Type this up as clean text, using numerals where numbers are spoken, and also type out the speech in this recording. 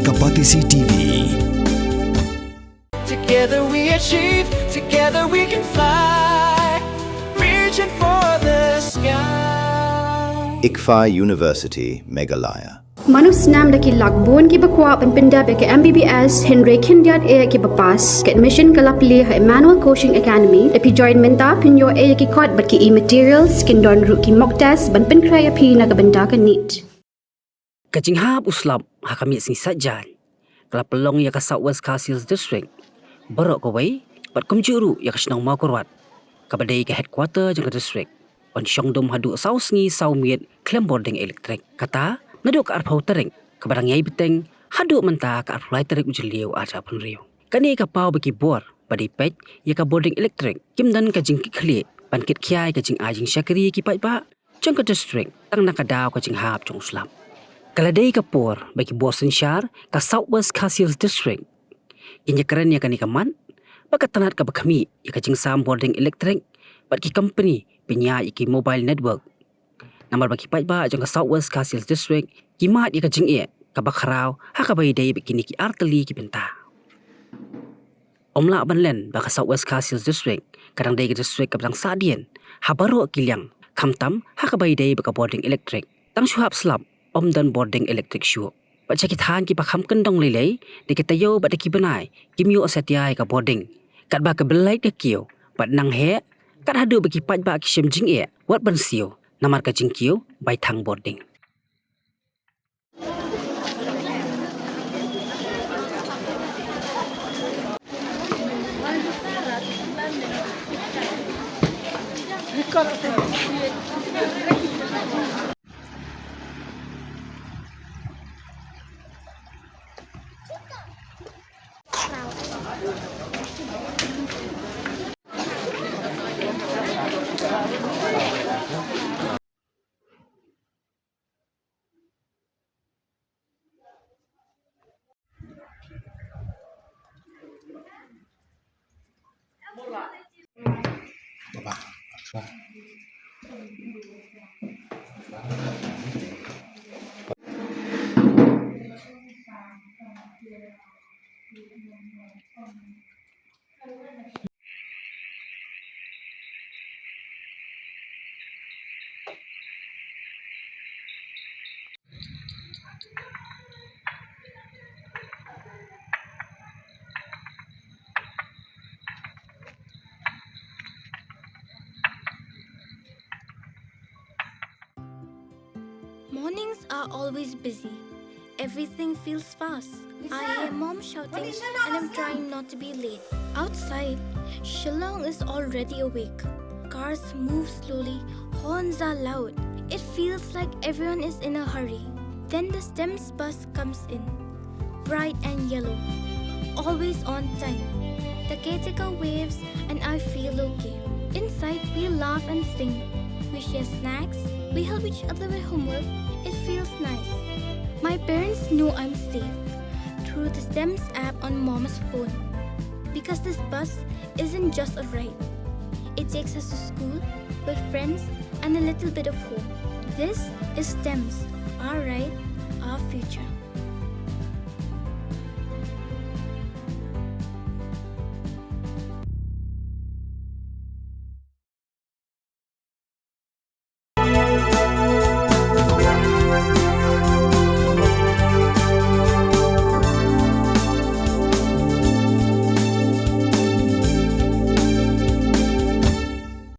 Kapatisi TV. Together we achieve, together we can fly, reaching for the sky. Phai University, Meghalaya. Manus nam daki lakbon ki bakwa penpenda ke MBBS Hyndai kindiat ki bapas ke admission kalapli ha Emmanuel Coaching Academy epi join menta pinyo ki kot bat ki materials kin don ru ki mock test ban pen kraya pi na benda ka neat kajing hab uslap ha kami sing sajan kalapelong ya ka Swkh Sales District borok ko wei bat kumjuru ya ka snong ma korwat kabadai ke headquarter jang ka district on syongdom hadu Sngi Miet klem boarding electric kata naduk arpau tereng kebarang yai beteng haduk menta ka arpulai tereng ujeliu aja pun riu kani ka pau bagi bor badi pet ya ka boarding electric kim dan ka jing khli pankit khiai ka jing ajing syakri ki pai ba jang ka district tang na ka daw ka jing hap jong slam kaladai ka por bagi bosen syar ka Swkh Sales District inya keren ya kani kaman baka tanat ka bakami ya ka jing sam boarding electric bat ki company pinya ki mobile network Namar bagi pai ba jang ka Swkh Sales District kimat ya ka jing e ka bakrau ha ka bai dai bikini ki arteli ki benta omla banlen ba ka Swkh Sales District kadang dai ka district ka bang sadien ha baro kilyang kamtam ha ka bai dai ba ka boarding electric tang shuhap slap om dan boarding electric shu ba chaki than ki ba kham kendong lelei de ka tayo ba de ki banai kimyo asatiai ka boarding kat ba ka belai de kiu bat nang he kat hadu bagi pai ba ki shem jing e wat ban siu Namar ka jingkiu by Thang boarding. Mornings are always busy. Everything feels fast. I hear mom shouting and I'm trying not to be late. Outside, Shillong is already awake. Cars move slowly, horns are loud. It feels like everyone is in a hurry. Then the STEMS bus comes in, bright and yellow, always on time. The caretaker waves and I feel okay. Inside, we laugh and sing. We share snacks. We help each other with homework. It feels nice. My parents know I'm safe through the STEMS app on mom's phone. Because this bus isn't just a ride. It takes us to school with friends and a little bit of hope. This is STEMS, our ride, our future.